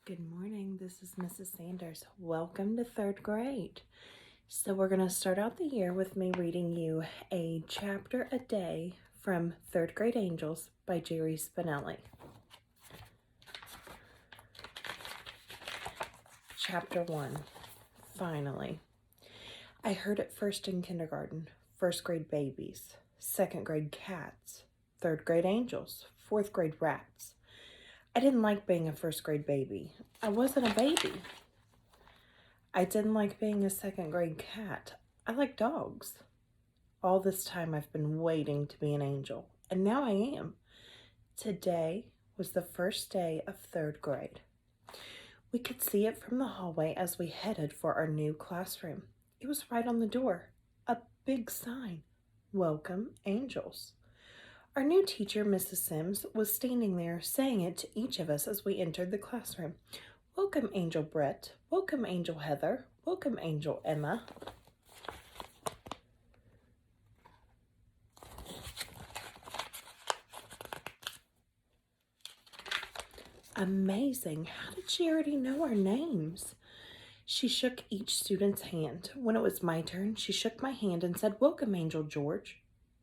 Good morning, this is Mrs. Sanders. Welcome to third grade. So we're going to start out the year with me reading you a chapter a day from Third Grade Angels by Jerry Spinelli. Chapter 1, Finally. I heard it first in kindergarten, first grade babies, second grade cats, third grade angels, fourth grade rats. I didn't like being a first grade baby. I wasn't a baby. I didn't like being a second grade cat. I like dogs. All this time I've been waiting to be an angel, and now I am. Today was the first day of third grade. We could see it from the hallway as we headed for our new classroom. It was right on the door, a big sign, Welcome Angels. Our new teacher, Mrs. Sims, was standing there saying it to each of us as we entered the classroom. Welcome, Angel Brett. Welcome, Angel Heather. Welcome, Angel Emma. Amazing. How did she already know our names? She shook each student's hand. When it was my turn, she shook my hand and said, Welcome, Angel George.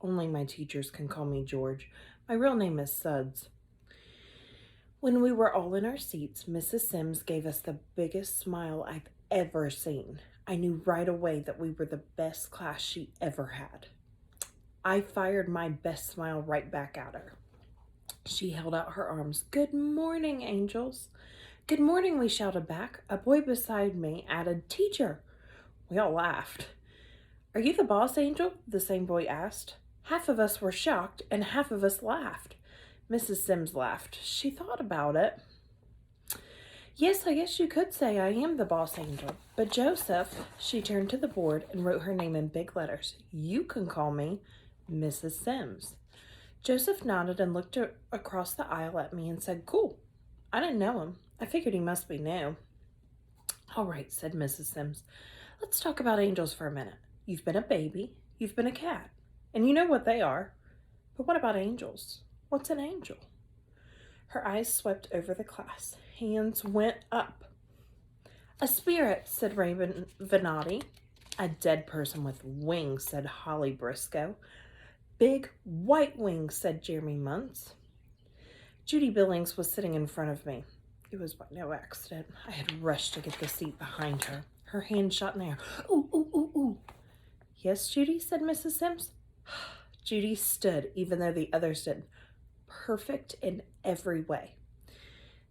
Only my teachers can call me George. My real name is Suds. When we were all in our seats, Mrs. Sims gave us the biggest smile I've ever seen. I knew right away that we were the best class she ever had. I fired my best smile right back at her. She held out her arms. Good morning, angels. Good morning, we shouted back. A boy beside me added, Teacher. We all laughed. Are you the boss, Angel? The same boy asked. Half of us were shocked and half of us laughed. Mrs. Sims laughed. She thought about it. Yes, I guess you could say I am the boss angel. But Joseph, she turned to the board and wrote her name in big letters. You can call me Mrs. Sims. Joseph nodded and looked across the aisle at me and said, Cool. I didn't know him. I figured he must be new. All right, said Mrs. Sims. Let's talk about angels for a minute. You've been a baby. You've been a cat. And you know what they are. But what about angels? What's an angel? Her eyes swept over the class. Hands went up. A spirit, said Raven Venati. A dead person with wings, said Holly Briscoe. Big white wings, said Jeremy Muntz. Judy Billings was sitting in front of me. It was by no accident. I had rushed to get the seat behind her. Her hand shot in the air. Ooh, ooh, ooh, ooh. Yes, Judy, said Mrs. Sims. Judy stood, even though the others didn't. Perfect in every way.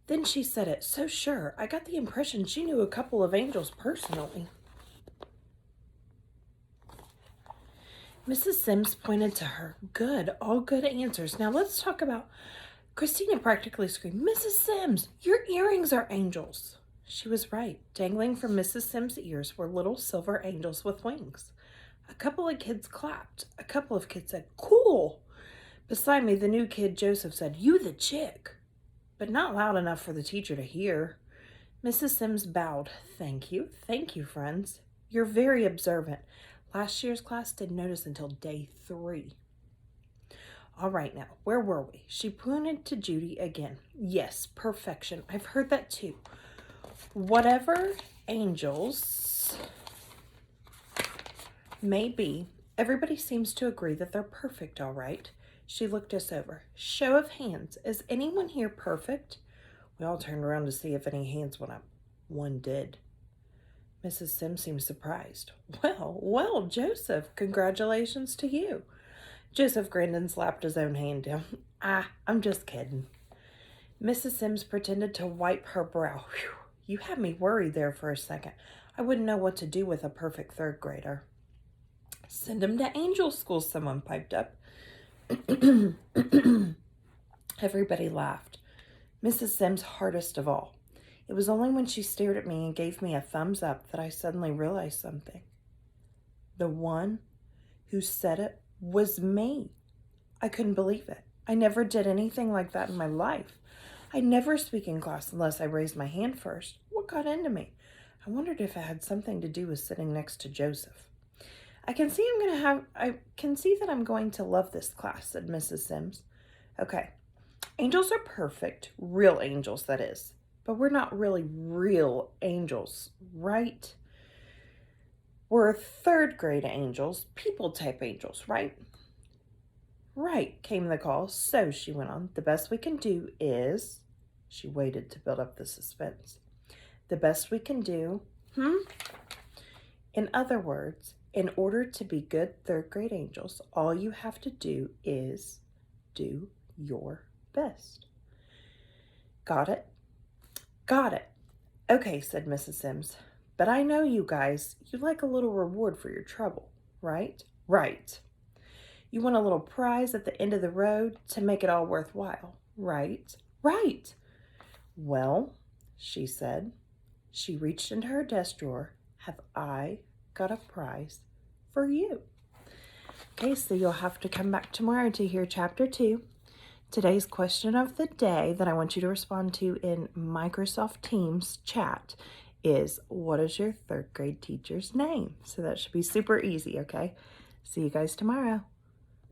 Then she said it so sure, I got the impression she knew a couple of angels personally. Mrs. Sims pointed to her. Good, all good answers. Now let's talk about... Christina practically screamed, Mrs. Sims, your earrings are angels. She was right. Dangling from Mrs. Sims' ears were little silver angels with wings. A couple of kids clapped. A couple of kids said, Cool. Beside me, the new kid, Joseph, said, You the chick. But not loud enough for the teacher to hear. Mrs. Sims bowed. Thank you, friends. You're very observant. Last year's class didn't notice until day 3. All right now, where were we? She pointed to Judy again. Yes, perfection. I've heard that too. Whatever angels may be, everybody seems to agree that they're perfect, all right. She looked us over. Show of hands. Is anyone here perfect? We all turned around to see if any hands went up. One did. Mrs. Sims seemed surprised. Well, Joseph, congratulations to you. Joseph grinned and slapped his own hand down. I'm just kidding. Mrs. Sims pretended to wipe her brow. Whew, you had me worried there for a second. I wouldn't know what to do with a perfect third grader. Send him to angel school, someone piped up. Everybody laughed. Mrs. Sims hardest of all. It was only when she stared at me and gave me a thumbs up that I suddenly realized something. The one who said it was me. I couldn't believe it. I never did anything like that in my life. I never speak in class unless I raise my hand first. What got into me? I wondered if it had something to do with sitting next to Joseph. I can see that I'm going to love this class, said Mrs. Sims. Okay. Angels are perfect, real angels, that is. but we're not really real angels, right? We're third grade angels, people type angels, right? Right, came the call. So she went on, the best we can do is, she waited to build up the suspense. The best we can do, In other words, in order to be good third grade angels, all you have to do is do your best. Got it? Got it. Okay, said Mrs. Sims, but I know you guys, you like a little reward for your trouble, right? Right. You want a little prize at the end of the road to make it all worthwhile, right? Right. Well, she said, she reached into her desk drawer. Have I got a prize for you? Okay, so you'll have to come back tomorrow to hear chapter 2. Today's question of the day that I want you to respond to in Microsoft Teams chat is, what is your third grade teacher's name? So that should be super easy, okay? See you guys tomorrow.